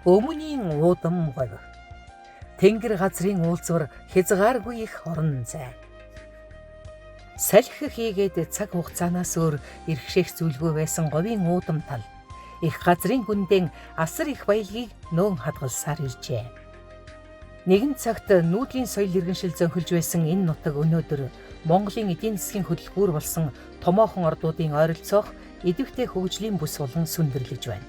Өмнийн уудам говь. Тэнгэр газрын уулзвар хязгааргүй их орон зай. Салхи хийгээд цаг хугацаанаас өөр эрхшээх зүйлгүй байсан говийн уудам тал их газрын гүндэн асар их баялагийг нөөн хадгалсаар иржээ. Нэгэн цагт нүүдлийн соёл иргэншил зөнхөлж байсан энэ нутаг өнөөдөр Монголын эдийн засгийн хөдөлгүүр болсон томоохон ордуудын ойролцоох идэвхтэй хөгжлийн бүс болон сүндэрлэж байна.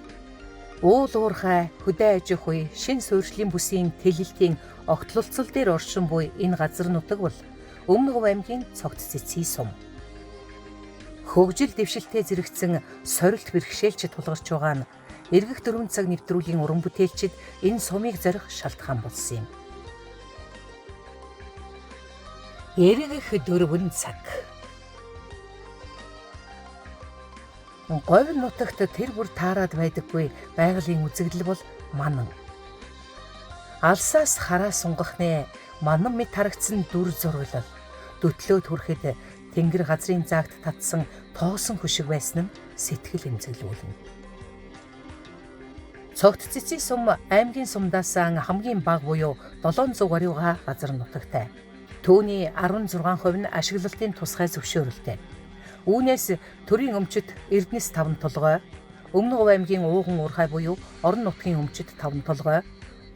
Уул уурхай, хөдөө аж ахуй, шин суурьшлийн бүсийн тэлэлтийн огтлолцол дээр оршин буй энэ газар нутаг бол Өмнө Говь аймгийн Цогт Цэцгийн сум. Хөгжил дэвшилтэд зэрэгцэн сорилт бэрхшээлч тулгарч байгаа нь эргэх 4 цаг нэвтрүүлгийн уран бүтээлчид энэ сумыг зорих шалтгаан болсон юм. Эргэх 4 цаг. Говь нутагт тэр бүр таарад байдаггүй байгалийн үзэгдэл бол манан. Алсаас хараа сунгахны манан мэд харагдсан дүр зураглал дөтлөөд хүрэхэд тэнгэр газрын заагт татсан тоосон хөшиг байсан нь сэтгэл эмзэглүүлнэ. Цогт Цэцгийн сум аймгийн сумдаас хамгийн бага буюу 700 гаруйга газар нутагтай. Түүний 16% нь ашиглалтын тусгай зөвшөөрөлтэй. Үүнээс төрийн өмчөд Эрдэнэс 5 толгой, Өмнө Говь аймгийн ууган уурхай буюу орон нутгийн өмчөд 5 толгой,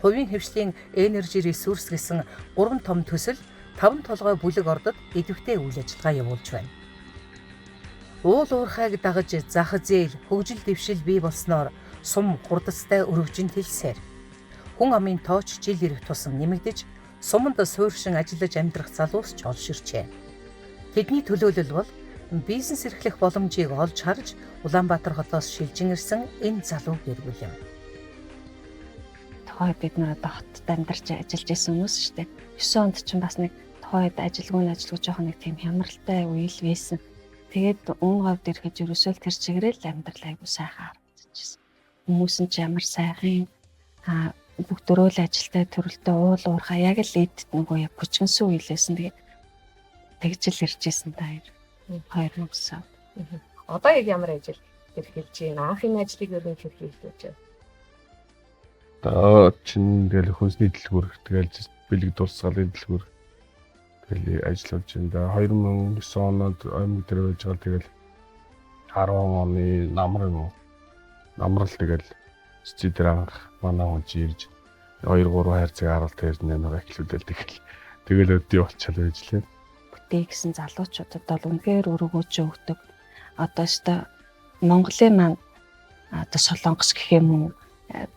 хувийн хвшлийн энержи ресурс гэсэн 3 том төсөл 5 толгой бүлэг ордод идэвхтэй үйл ажиллагаа явуулж байна. Уул уурхайг дагаж зах зээл, хөгжил дэвшил бий болсноор сум хурдцтай өргөжин хэлсээр хүн амын тооч жил ирэх тусам нэмэгдэж суманд суурьшин ажиллаж амьдрах залуус ч олширчээ. Тэдний төлөөлөл бол бизнес эрхлэх боломжийг олж харж Улаанбаатар хотоос шилжин ирсэн энэ залуу гэр бүл юм. Тухайд бид нар одоо хотод амьдарч ажиллаж байсан хүмүүс шүү дээ. 9 онд ч бас нэг тухайд ажилгүй жоохон нэг тийм хямралтай үйл байсан. Тэгээд Өмнө Говьд ирэхэд ерөөсөө тэр чигээрэл амьдрал айгуу сайхан харагдчихсэн. Хүмүүс нь ч ямар сайхан бүгдөө л ажилтай төрөлтөө уул уурхай яг л эд нөгөө яг бүчгэнсэн үеэлсэн. Тэгээд тэгжил иржсэн та 2000 сар. Одоо яг ямар ажил эрхэлж байна? Анхны ажлыг өргөн хэрхэлж байна. Одоо чинь тэгэл хүнсний дэлгүүр тэгэл бэлэг дурсгалын дэлгүүр тэгэл ажиллаж байна. 2009 онд аймаг дээр байж байгаа тэгэл 10 оны намрал тэгэл цэцэг дээр анх манай хүн ирж 2 3 хайрцаг харуулт нэмэр эхлүүлэл тэгэл өдөө болчихлоо байж лээ. Тэгсэн залуучуудад бол үнэхээр өргөөж өгдөг. Одоо өстө Монголын маань одоо Солонгос гэх юм уу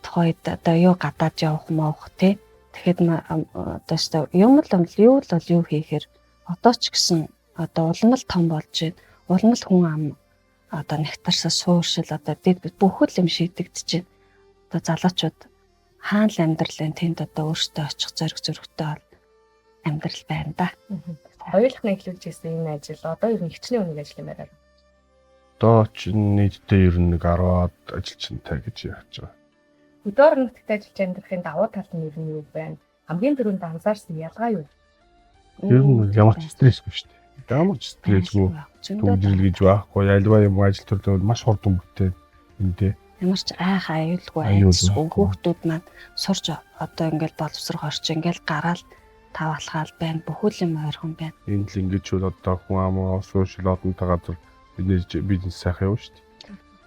тухайд одоо юу гадаад явах моох тий. Тэгэхэд одоо өстө юм л юу хийхээр одоо ч гэсэн одоо улмал том болж байна. Улмал хүн ам одоо нектарсаа сууршил одоо бүхэл юм шийдэгдэж байна. Одоо залуучууд хаан л амьдрал тэнд одоо өөртөө очих зориг зөрөгтэй бол амьдрал байна да. Хоёулахны эхлүүлж ирсэн энэ ажил одоо ер нь хичнээн үнийг ажил юм байна. Одоо ч нийтдээ ер нь 10-аад ажилчинтай гэж яаж байгаа. Өдөр нутагт ажиллаж амьдрахын давуу тал нь ер нь юу байна? Хамгийн түрүүнд анзаарсан ялгаа юу? Ер нь ямар ч стрессгүй шүү дээ. Ямар ч стрессгүй. Төвжирэл гэж байхгүй. Альва юм ажил төрлөө маш хурдан бүтээ. Эндээ ямар ч айх аюулгүй хүүхдүүд маань сурч одоо ингээл боловсрох орч ингээл гараал таваалхаал байна. Бүхэл юм ойрхон байна. Энэ л ингэж бол одоо хүн амаа сууршил одонтой газар бизнес сайхан явна шүү дээ.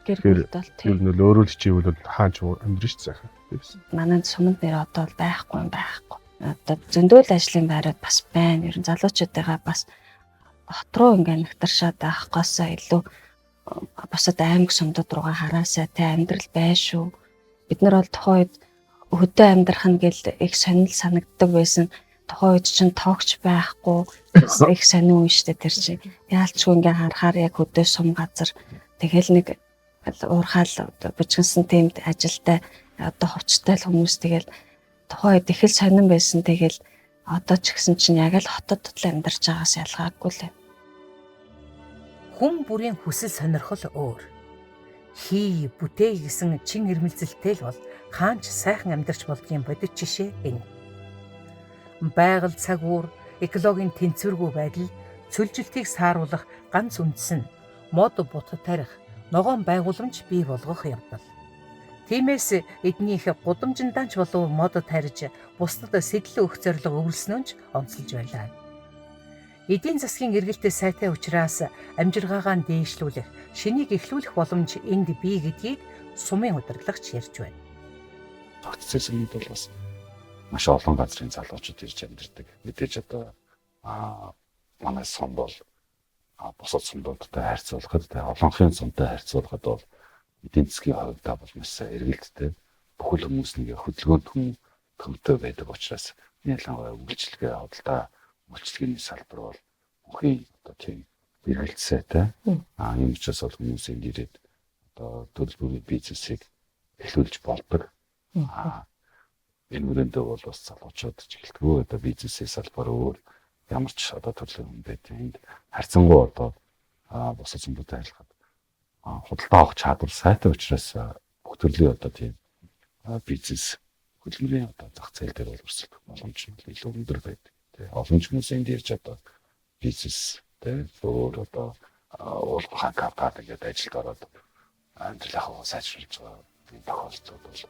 Гэр бүлд бол тийм. Ер нь өөрөө л чивэл хаач амьдрын шүү сайхан. Манай суманд нэр одоо байхгүй. Одоо зөндөөл ажлын байрууд бас байна. Ер нь залуучуудаа бас хот руу ингээ нэгтаршаад авахгүйсаа илүү бусад аймаг сумдууд руугаа хараасаа тэ амьдрал байна шүү. Бид нар бол тухайд хөдөө амьдрах нь гэл их сонирхол санагддаг байсан. Тухайд чинь тоогч байхгүй их сонирн үе штэ тэр чинь. Яалчгүй ингээ харахаар яг хөдөө сум газар тэгэл нэг уурхаал бүжгэнсэн тиймд ажилтай одоо хувцтай л хүмүүс тэгэл тухайд их л сонирн байсан. Тэгэл одоо ч гэсэн чинь яг л хотод л амьдарч байгаас ялгаагүй л. Хүн бүрийн хүсэл сонирхол өөр. Хий, бүтээ гэсэн чин ирмэлзэлтэй л бол хаанч сайхан амьдарч болдгийн бодит жишээ энэ. Байгаль цагуур, экологийн тэнцвэргүй байдал, цөлжилтийг сааруулах ганц үндэс нь мод бут тарих, ногоон байгууламж бий болгох явдал. Тиймээс эднийх гудамжиндаанч болов модод тарьж бусдад сэтлэн өгөх зорилго өвлснөө ч онцлж байлаа. Эдийн засгийн эргэлтээ сайтай учраас амжиргаагаа дээшлүүлэх, шинийг эхлүүлэх боломж энд бий гэдгийг сумын удирдлагч ярьж байна. Цогцолсонд бол бас маш олон газрын залуучууд ирж амьдардаг. Мэдээж одоо манай сум бол бусад сумдуудтай харьцуулахад олонхын сумтай харьцуулахад бол эдийн засгийн хувьд бол маш сайн эргэлттэй бүхэл хүмүүс нэг хөдөлгөөнд төмтэй байдаг учраас ялангуяа үйлчлэгээ худалдаа үйлчлэгээний салбар бол бүхий одоо тийм эргэлтсэйтэй. Юм учраас бол хүмүүс энд ирээд одоо төлбөрийн бизнесийг эхлүүлж болдог. Энэ мөрөндөө бол бас залуучууд ч эхэлтгөө одоо бизнесийн салбар өөр ямар ч одоо төрлийн хүн байдаг. Энд харьцангуй одоо бусад сумдуудтай харьцуулахад худалдаа авах чадвар сайтай учраас бүх төрлийн одоо тийм бизнес хөдөлмөрийн одоо зах зээл дээр бол өрсөлдөх боломж нь илүү өндөр байдаг. Олон хүмүүс энд ирж одоо бизнес өөр одоо уулгахаа компани гэдэг ажилд ороод амьдралаа сайжруулж байгаа тохиолдлууд бол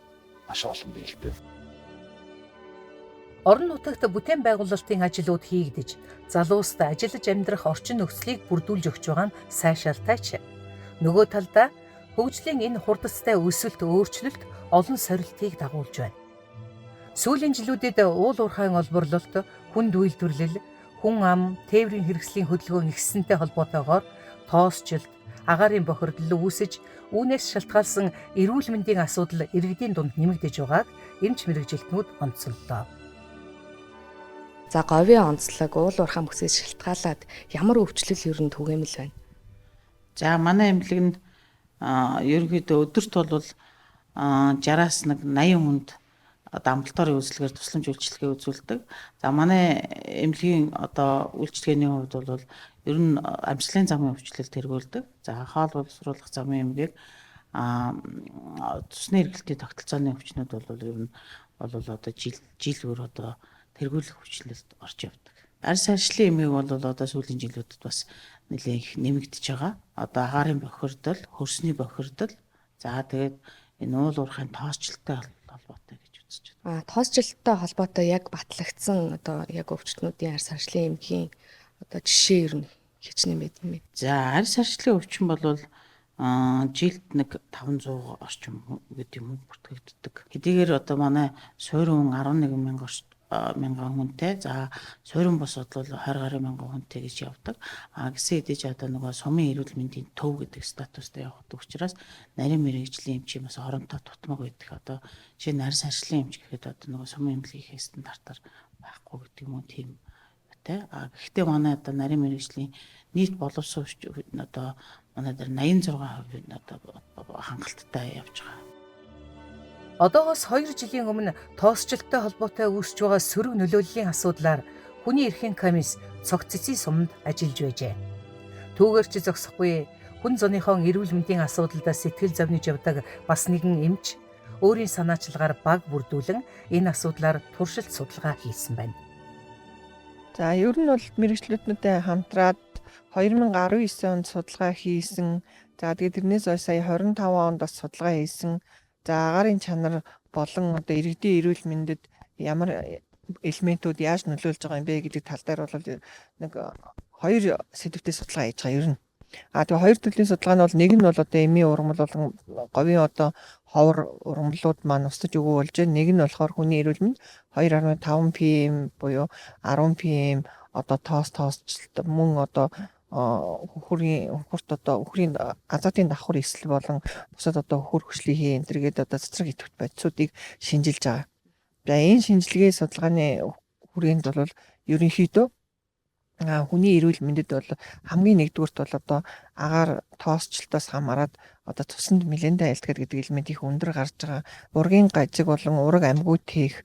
маш олон биелдэг. Орон нутагт бүтээн байгуулалтын ажлууд хийгдэж, залууст ажиллаж амьдрах орчин нөхцөлийг бүрдүүлж өгч байгаа нь сайшаалтай ч. Нөгөө талдаа хөгжлийн энэ хурдцтай өсөлт өөрчлөлт олон сорилтыг дагуулж байна. Сүүлийн жилүүдэд уул уурхайн олборлолт, хүнд үйлдвэрлэл, хүн ам, тээврийн хэрэгслийн хөдөлгөөн ихссэнтэй холбоотойгоор тоосчлт, агаарын бохирдол үүсэж, үүнээс шалтгаалсан эрүүл мэндийн асуудал иргэдийн дунд нэмэгдэж байгааг эмч мэргэжилтнүүд онцоллоо. За говийн онцлог уул уурхай мөсөөс шалтгаалаад ямар өвчлөл ер нь түгээмэл байна? За манай эмнэлэг нь ерөнхийдөө өдөрт бол 60-аас 80 хүнд амбулаторийн үйлчилгээгээр тусламж үйлчилгээ үзүүлдэг. За манай эмнэлгийн одоо үйлчилгээний хувьд бол ер нь амьсгалын замын өвчлөл тэргүүлдэг. За хоол боловсруулах замын эмгээг цусны эргэлтийн тогтолцооны өвчнүүд бол ер нь бол одоо жилөөр одоо тэргүүлэх өвчлөлд орж явдаг. Арьс арчлын эмээг бол одоо сүүлийн жилүүдэд бас нэлээд их нэмэгдэж байгаа. Одоо агаарын бохирдол, хөрсний бохирдол, за тэгээд энэ уул уурхайн тоосчлолтой холбоотой гэж үзэж байна. Тоосчлолтой холбоотой яг батлагдсан одоо яг өвчтнүүдийн арьс арчлын эмгийн одоо жишээ ер нь хичнээн байд юм бэ? За арьс арчлын өвчин бол жилд 500 орчим гэдэг юм бүртгэгддэг. Хэдийгээр одоо манай суурин 11,000 хүнтэй, за суурин бос бол 20 гаруй мянган хүнтэй гэж явдаг. Гэсэн хэдиж одоо нөгөө сумын эрүүл мэндийн төв гэдэг статустай явдаг учраас нарийн мэргэжлийн эмчийн бас оронтой тутмаг байдаг. Одоо жишээ нь арьс арчлын эмч гэхэд одоо нөгөө сумын эмнэлгийн стандартаар байхгүй гэдэг юм уу тийм тэ. Гэхдээ манай одоо нарийн мэргэжлийн нийт боловсон одоо манай дээр 86% одоо хангалттай явж байгаа. Одоогоос 2 жилийн өмнө тоосчлолтой холбоотой үүсэж байгаа сөрөг нөлөөллийн асуудлаар хүний эрхийн комисс цогццын суманд ажиллаж байжээ. Түүгээр ч зогсохгүй хүн зуныхон эрүүл мэндийн асуудалд сэтгэл зовниж явдаг бас нэгэн эмч өөрийн санаачлагаар баг бүрдүүлэн энэ асуудлаар туршилт судалгаа хийсэн байна. За ер нь бол мэргэжлүүдтэй хамтраад 2019 онд судалгаа хийсэн. За тэгээд тэрнээс сая 25 онд бас судалгаа хийсэн. За агаарын чанар болон одоо иргэдийн эрүүл мэндэд ямар элементүүд яаж нөлөөлж байгаа юм бэ гэдэг тал дээр бол нэг 2 сэдвтэй судалгаа хийж байгаа ер нь. Тэгээ 2 төрлийн судалгаа нь бол нэг нь бол одоо эмийн ургамал болон говийн одоо ховор ургамлууд маань устж өгөө болж байна. Нэг нь болохоор хүний эрүүл мэнд 2.5 pm буюу 10 pm одоо тоосчлт мөн одоо үхрийн азотын давхар эсэл болон бусад одоо үхэр хөшлийн хий энэ төргээд одоо цэцрэг идэвхт бодисуудыг шинжилж байгаа. За энэ шинжилгээ судалгааны хүрээнд бол ерөнхийдөө хүний эрүүл мэндэд бол хамгийн нэгдүгürt бол одоо агаар тоосчлтоос хамаарат одоо цуснд нэлээдээ айлтгад гэдэг элемент их өндөр гарч байгаа. Ургийн гажиг болон ураг амьгууд хийх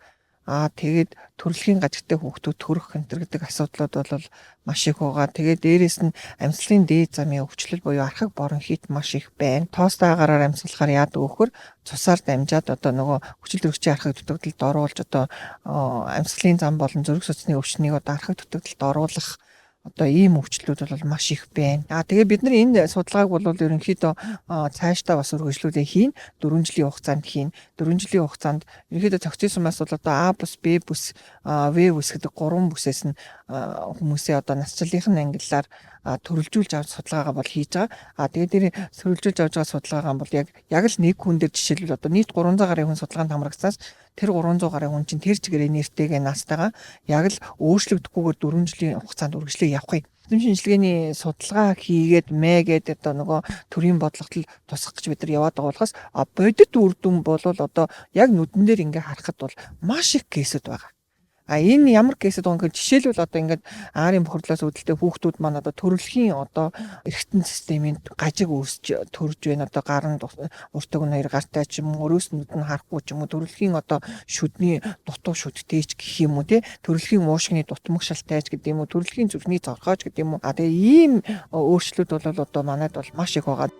тэгээд төрөлхийн гажигтай хүүхдүүд төрөх энэ гэдэг асуудлууд бол маш их байгаа. Тэгээд дээрэс нь амьсгалын дээд замын өвчлөл буюу архаг борон хит маш их байна. Тоостой агаараар амьсгалахаар яадаг вөхөр цусаар дамжаад одоо нөгөө хүчил төрөгчийн архаг дутагдалд оруулж одоо амьсгалын зам болон зүрх судасны өвчнийг одоо архаг дутагдалд оруулах одоо ийм өвчлүүд бол маш их байна. Тэгээ бид нар энэ судалгааг бол ерөнхийдөө цаашдаа бас үргэлжлүүлээ хийн 4 жилийн хугацаанд хийн. 4 жилийн хугацаанд ерөнхийдөө цогцын сумаас бол одоо А бус, Б бус, В бус гэдэг 3 бүсээс нь хүмүүсээ одоо насжилтын ангиллаар төрөлжүүлж авч судалгаагаа бол хийж байгаа. Тэгээд тэр төрөлжүүлж авч байгаа судалгаагаа бол яг л нэг хүн дээр жишээлбэл одоо нийт 300 гаруй хүн судалгаанд хамрагцаас тэр 300 гаруй хүн чинь тэр чигээрээ нэртэйгээ настайгаа яг л өөрчлөгдөхгүйгээр 4 жилийн хугацаанд үргэлжлээ явахыг. Эзэм шинжилгээний судалгаа хийгээд мэгээд одоо нөгөө төрийн бодлоготл тусах гэж бид нар яваад байгаа болохоос бодит үр дүн бол одоо яг нүдэн дээр ингээ харахад бол маш их кейсүүд байгаа. Энэ ямар кейсэд байгаа юм жишээлбэл одоо ингээд аарын бохирдлоос үүдэлтэй хүүхдүүд маань одоо төрөлхийн одоо эргэтэн системийн гажиг үүсч төрж байна. Одоо гар нь уртаг нь хоёр гартай ч юм уу, өрөөс нүд нь харахгүй ч юм уу, төрөлхийн одоо шүдний дутуу шүдтэй ч гэх юм уу тий. Төрөлхийн уушгины дутмагшалтай ч гэдэг юм уу, төрөлхийн зүрхний цорхойч гэдэг юм уу. Тэгээ ийм өөрчлөлт бол одоо манайд бол маш их байгаа.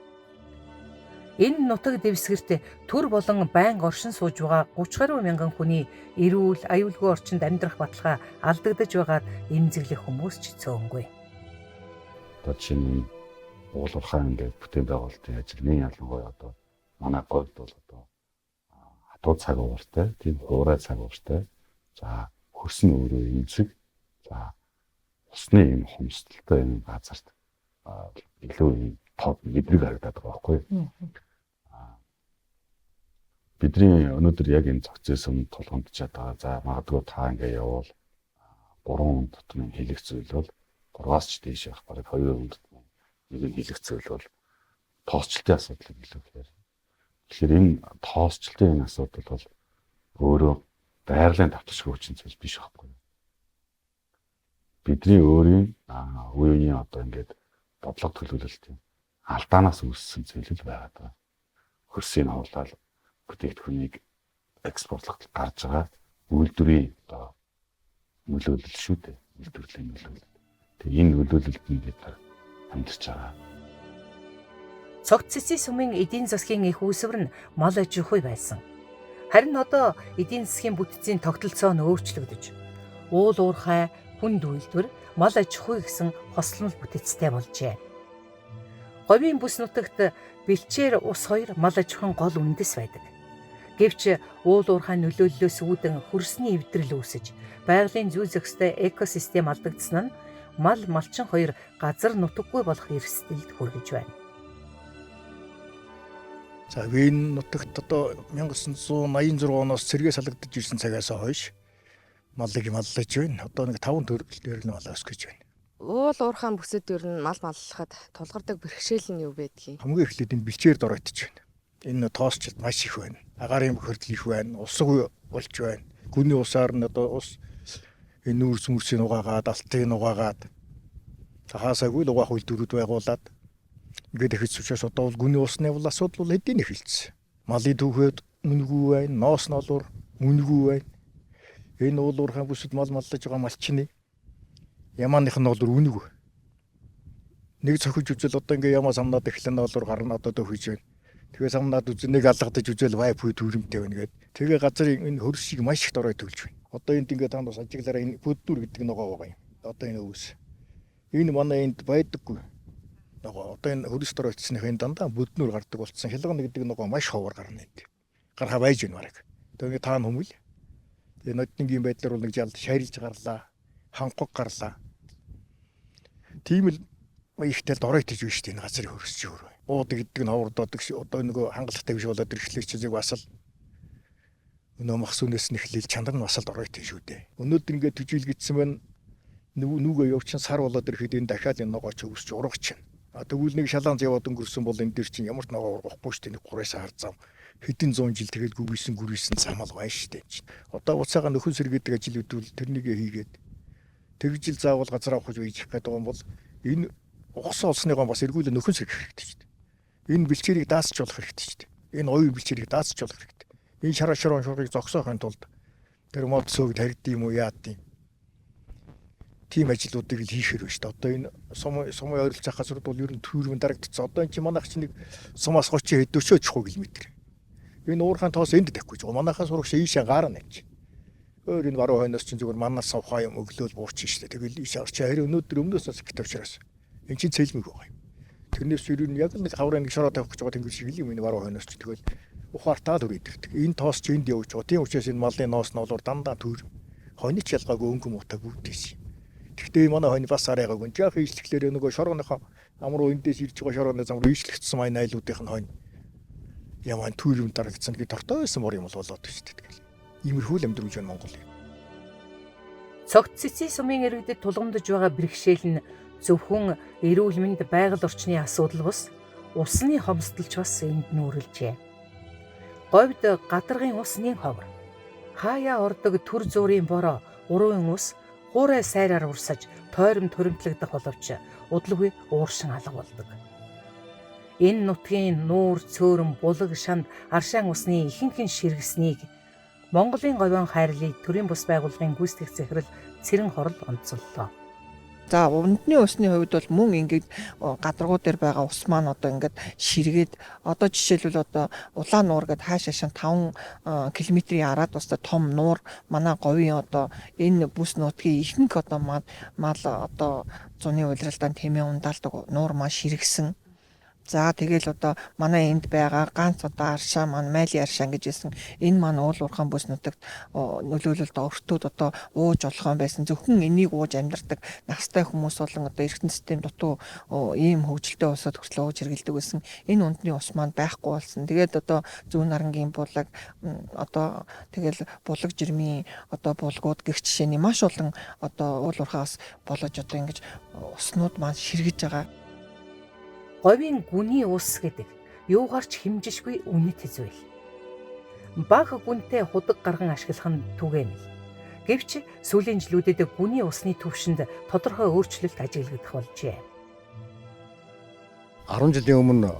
Энэ нутаг дэвсгэрт төр болон байнга оршин сууж байгаа 30 гаруй мянган хүний эрүүл, аюулгүй орчинд амьдрах баталгаа алдагдаж байгаад эмзэглэх хүмүүс ч цөөнгүй. Одоо чинь уулуурхаа ингээд бүтээн байгуулалтын ажлын ялангуяа одоо манай говьд бол одоо хатуу цаг ууртай, тийм хуурай цаг ууртай. За хөрсөн өөрөө эмзэг. За усны юм хомсдолтой юм газарт илүү топ мэдрэг харагдаад байгаа байхгүй. Бидний өнөөдөр яг энэ зохицсон сүмд тулгамдчаад байгаа. За магадгүй та ингээ явбал 3 дотны хэлэх зүйл бол 3-аас ч дээш явах бараг 2 дотны нэг хэлэх зүйл бол тоосчлтын асуудал илүү гэхээр. Тэгэхээр энэ тоосчлтын энэ асуудал бол өөрөө байгалийн давтамжгүй хүчин зүйл биш байхгүй. Бидний өөрийн үеийн одоо ингээд бодлого төлөвлөлт юм. Алдаанаас үүссэн зүйл л байгаад байна. Хөрсийг хавлаад бүтээгдэхүүнийг экспортлох гарч байгаа үйлдвэрийн одоо нөлөөлөл шүү дээ. Үйлдвэрлэлийн нөлөөлөл. Тэгээ энэ нөлөөлөлд нь бид амьдарч байгаа. Цогц цэцгийн сүмийн эдийн засгийн их үүсвэр нь мал аж ахуй байсан. Харин одоо эдийн засгийн бүтцийн тогтолцоо нь өөрчлөгдөж, уул уурхай, хүнд үйлдвэр, мал аж ахуй гэсэн хослол бүтэцтэй болжээ. Говийн бүс нутагт бэлчээр ус хоёр мал аж ахуйн гол үндэс байдаг. Гэвч уул уурхай нөлөөллөөс үүдэн хөрсний эвдрэл үүсэж, байгалийн зүй зохистой экосистем алдагдсан нь мал малчин хоёр газар нутаггүй болох эрсдэлд хүргэж байна. За энэ нутагт одоо 1986 оноос цэргээ салгадж ирсэн цагаас хойш малыг маллаж байна. Одоо нэг 5 төрөлтөөр нь мал өсгөж байна. Уул уурхаан бүсэд ер нь мал маллахад тулгардаг бэрхшээл нь юу байдгийг? Хамгийн эхлээд энэ бэлчээр доройтож байна. Энэ тоосчлт маш их байна. Агаарын бохирдол их байна. Усгүй болж байна. Гүний усаар нь одоо ус энэ нүүрс мөрсийг угаагаад, алтыг угаагаад цахаасаагүй л угаах үйлдвэрүүд байгуулад ингээд ихэж учраас одоо бол гүний усны бол асуудал бол хэдийн эхэлсэн. Малын түүхэд үнэгүй байна. Ноос ноолуур үнэгүй байна. Энэ уул уурхаан бүсэд мал маллаж байгаа малчны ямааных нь бол үнэгүй. Нэг цохиж үзэл одоо ингээ ямаа самнаад эхлэн олоор гарна одоо төвхөж байна. Тэгээ самнаад үзэн нэг алгадаж үзэл вайп хүй төрөмтэй байна гээд. Тэгээ газрын энэ хөрсийг маш их дорой төвлж байна. Одоо энд ингээ танд бас ажиглаараа энэ бүддүр гэдэг ногоо байгаа юм. Одоо энэ өвс. Энэ манай энд байдаггүй. Ногоо одоо энэ хөрс доройтсных энэ дандаа бүднүр гардаг болцсон. Хялгана гэдэг ногоо маш ховор гарна энд. Гарха байж байна бараг. Тэгээ таан хүмүүл. Тэгээ ноднгийн байдлаар бол нэг жал шарилж гарлаа. Ханхог гарлаа. Тийм л ихтэй доройтож байна шүү дээ энэ газрын хөрс чи өөрөө. Ууд гэдэг нь ховордоод одоо нөгөө хангалттай биш болоод ирэхлээр чи зүг бас л өнөө махс үнээс нь эхлээл чандар нь бас л доройтож шүү дээ. Өнөөдөр ингээд төжүүлгдсэн байна. Нүгөө явчин сар болоод ирэхэд энэ дахиад энэ ногоо ч өсч ургач чинь. Тэгвэл нэг шалаанз яваад өнгөрсөн бол энэ дээр чинь ямар ч ногоо ургахгүй шүү дээ. Нэг 3-аас хар зам хэдэн 100 жил тэгээд гүгүйсэн замал байна шүү дээ. Одоо уцаага нөхөн сэргээдэг ажил үдвэл тэрнийг хийгээд тэгжил заавал газар авах гэж үйжих гэдэг юм бол энэ угсаа олсныгоо бас эргүүлээ нөхөн сэргэх хэрэгтэй шүү дээ. Энэ бэлчээрийг даасч болох хэрэгтэй шүү дээ. Энэ оюун бэлчээрийг даасч болох хэрэгтэй. Энэ шараа шурыг зогсоохын тулд тэр мод сөөг тарьд юм уу яад юм. Тим ажлуудыг л хийхээр байна шүү дээ. Одоо энэ сумын ойролцоо газрууд бол ер нь төрөмөн дарагдчихсан. Одоо энэ чи манайх чинь нэг сумаас 30 40 км. Энэ уурхаан тоос энд тавьхгүй. Манайхаас урагш ийшээ гарна гэж. Өөр энэ баруун хойноос чинь зүгээр манаас ухаа юм өглөөл буучих штэ. Тэгэл ийш арч харин өнөөдөр өмнөөс сэкт авчраас. Энд чинь цэлмэг байгаа юм. Тэрнээс юу яг нэг хаврын нэг шороо тавих гэж байгаа тэнгэр шиг юм энэ баруун хойноос ч тэгэл ухаартаа төр идэгдэг. Энэ тоос ч энд явж байгаа. Тийм учраас энэ малын ноос нь олоор дандаа төр. Хойны ч ялгаагүй өнгө муутай бүгдээс. Гэхдээ манай хойны бас арайгаагүй. Жаах ийшлэхлээр нөгөө шорооныхоо амруу эндээс ирж байгаа шорооны зам руу ийшлэгдсэн мань айлуудынх нь хойно. Ямаа төр юм дарагдсан гэдэг дортой байсан мөр юм бол болоод байна шүү дээ. Тэгэл. Иймэрхүү л амьдрал байна Монгол юм. Цогт цэцгийн сумын иргэдэд тулгамдж байгаа бэрхшээл нь зөвхөн эрүүл мэнд байгаль орчны асуудал бус усны хомсдолч бас энд нүүрлжээ. Говьд гадаргын ус нэн ховор. Хаяа ордог төр зүрийн бороо уруугийн ус хуурай сайраар урсаж тойром төрөмтлөгдөх боловч удалгүй ууршин алга болдог. Энэ нутгийн нуур цөөрөн булаг шанд аршаан усны ихэнхэн ширгэснийг Монголын говийн хайрлыг төрийн бус байгууллагын гүйцэтгэх захирал Цэрэн Хорол онцоллоо. За унтны усны хувьд бол мөн ингээд гадаргуу дээр байгаа ус маань одоо ингээд ширгээд одоо жишээлбэл одоо улаан нуур гэдэг хааш хашаа 5 км-ийн араад тустай том нуур манай говийн одоо энэ бүс нутгийн ихэнх одоо мал одоо зуны улиралдаан тэмээ ундаалдаг нуур маань ширгсэн. За тэгэл одоо манай энд байгаа ганц одоо аршаа маань майлын аршаа гэж хэлсэн. Энэ маань уул уурхайн бүс нутагт нөлөөлөлд өртөөд одоо ууж олохын байсан. Зөвхөн энийг ууж амьдардаг настай хүмүүс болон одоо эргэтэн систем дутуу ийм хөгжилтэй улсад хүртэл ууж хэрэгэлдэг байсан. Энэ үндэсний ус маань байхгүй болсон. Тэгээд одоо зүүн нарангийн булаг одоо тэгэл булаг жирмийн одоо булгууд гэх жишээний маш олон одоо уул уурхаас болож одоо ингэж уснууд маань ширгэж байгаа. Говийн гүний ус гэдэг юугаарч хэмжишгүй үнэт зүйл. Бага гүнтэй худаг гарган ашиглах нь түгээмэл. Гэвч сүүлийн жилүүдэд гүний усны түвшинд тодорхой өөрчлөлт ажиглагдах болжээ. 10 жилийн өмнө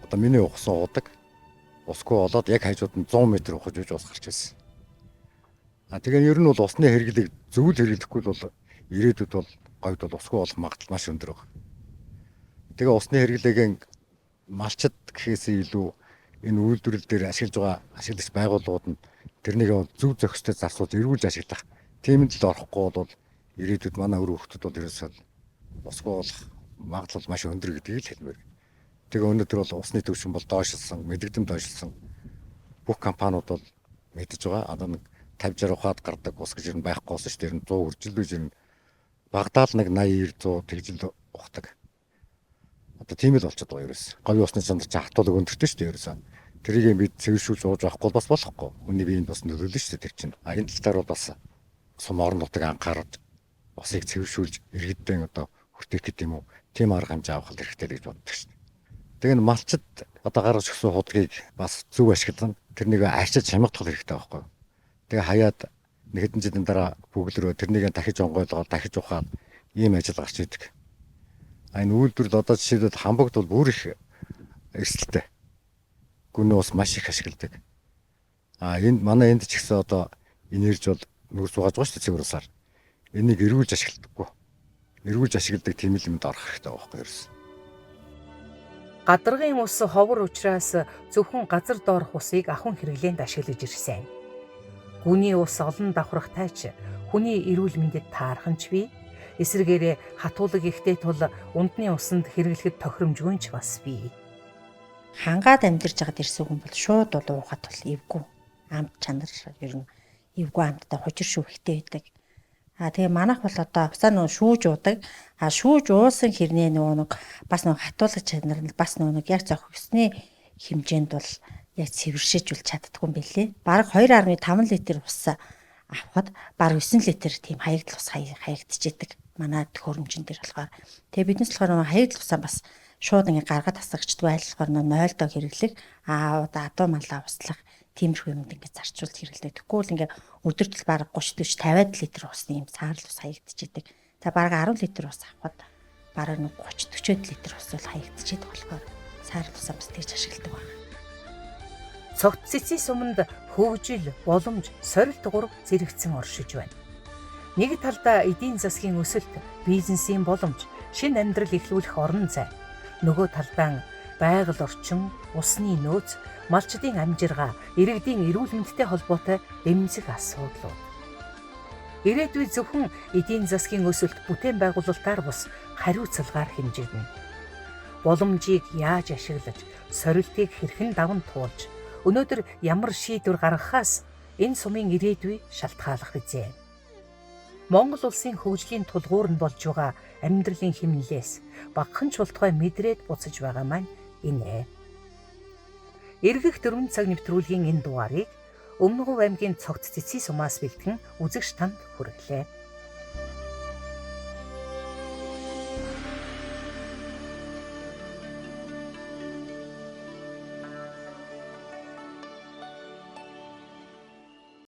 одоо миний ухсан удаг усгүй болоод яг хажууд нь 100 м ухаж ус гарч ирсэн. Тэгээ ер нь бол усны хэрэглийг зөвл хэрэглэхгүй бол ирээдүйд бол говьд бол усгүй болох магадлал маш өндөр байна. Тэгээ усны хэрэглээгийн малчд гэхээсээ илүү энэ үйлдвэрлэл дээр ашиглаж байгаа ашиглагч байгууллагууд нь тэрнийг зөв зохистой зарцуулж эргүүлж ашиглах. Тиймд л орохгүй бол ирээдүйд манай өр хөлтөд бол ерөөсөө усгүй болох магадлал маш өндөр гэдгийг л хэлмээр. Тэгээ өнөөдөр бол усны түвшин бол доошлсон, мэдэгдэм доошлсон. Бүх компаниуд бол мэдж байгаа. Одоо нэг 50-60 ухаад гардаг ус гэж юм байхгүй болсон шүү дээ. 100 хүржилж ирнэ. Багдаал нэг 80-100 тэгжил ухдаг. Одоо тийм л болчиход байгаа ерөөс. Говийн усны чанар чи хатуулаг өндөртэй шүү дээ ерөөсөө. Тэрийг бид цэвэршүүлж ууж авахгүй бас болохгүй. Үний биеинд бас нөлөөлнө шүү дээ тэр чинь. Энэ талаар бол бас сум орон нутаг анхаарч усыг цэвэршүүлж иргэдэн одоо хүртэх гэдэг юм уу. Тийм арга хэмжээ авах хэрэгтэй гэж боддог шүү дээ. Тэгээ малчд одоо гаргаж өгсөн худгийг бас зөв ашиглан тэрнийг арчиж шамгадах хэрэгтэй байхгүй. Тэгээ хаяад нэг хэдэн жилийн дараа бүглэрөө тэрнийг дахиж онгойлгоод дахиж ухаад ийм ажил гарч идэг. Энэ үйлдвэрлэл одоо жишээлбэл хамбогд бол бүр их эрсдэлтэй. Гүн ус маш их ашигладаг. Энэ манай энд ч гэсэн одоо энерги бол нүүрс угааж байгаа шүү дээ цэвэр усаар. Энийг эргүүлж ашигладаггүй. Эргүүлж ашигладаг тийм л юмд орох хэрэгтэй байхгүй ерөөс. Гадаргын ус ховор учраас зөвхөн газар доорх усыг ахын хэрэглээнд ашиглаж ирсэн. Гүний ус олон давхрахтай ч хүний эрүүл мэндэд таарханч бий. Эсвэргээрээ хатуулаг ихтэй тул ундны усанд хэрэглэхэд тохиромжгүй ч бас бий. Хангаад амьдарч байгаад ирсэн хүн бол шууд бол уухад бол эвгүй. Амт чанар ер нь эвгүй амттай хужир шүүхтэй байдаг. Тэгээ манайх бол одоо авцаа нөө шүүж уудаг. Шүүж уусан хэрнээ нөгөө нэг бас нөгөө хатуулаг чанар нь бас нөгөө яг зөх өсний хэмжээнд бол яг цэвэршээж үл чаддгүй юм билээ. Бараг 2.5 литр ус авахад бараг 9 литр тийм хаягдл ус хаягдчихэдэг. Манай төхөөрөмжн дээр болохоор тэгээ биднес болохоор хаягдл усаа бас шууд ингээ гаргаад тасагчдгүй айлхаар 0-доо хэрэглэх адуу малаа услах тиймэрхүү юмд ингээ зарцуулж хэрэглэдэг. Тэгэхгүй л ингээ өдөртөл бараг 30-40-50 литр усны юм саарл ус хаягдчихэдэг. За бараг 10 литр ус авахад бараг 30-40 литр ус бол хаягдчихэдэг болохоор саарл усаа бас тэгж ашигладаг байна. Цогт цэцгийн суманд хөгжил, боломж, сорилт гурав зэрэгцэн оршиж байна. Нэг талдаа эдийн засгийн өсөлт, бизнесийн боломж, шинэ амьдрал эхлүүлэх орон зай. Нөгөө талдаа байгаль орчин, усны нөөц, малчдын амжиргаа, иргэдийн эрүүл мэндтэй холбоотой эмзэг асуудлууд. Ирээдүй зөвхөн эдийн засгийн өсөлт бүтээн байгуулалтаар бус хариуцлагаар хэмжигдэнэ. Боломжийг яаж ашиглаж, сорилтыг хэрхэн даван туулж, өнөөдөр ямар шийдвэр гаргахаас энэ сумын ирээдүй шалтгаалах бизээ. Монгол улсын хөгжлийн тулгуур нь болж байгаа амьдралын хэмнэлээс багахан ч болтугай мэдрээд буцаж байгаа маань энэ. Эргэх дөрвөн цаг нэвтрүүлгийн энэ дугаарыг Өмнөгов аймгийн Цогт Цэцгийн сумаас бэлтгэн үзэгч танд хүргэлээ.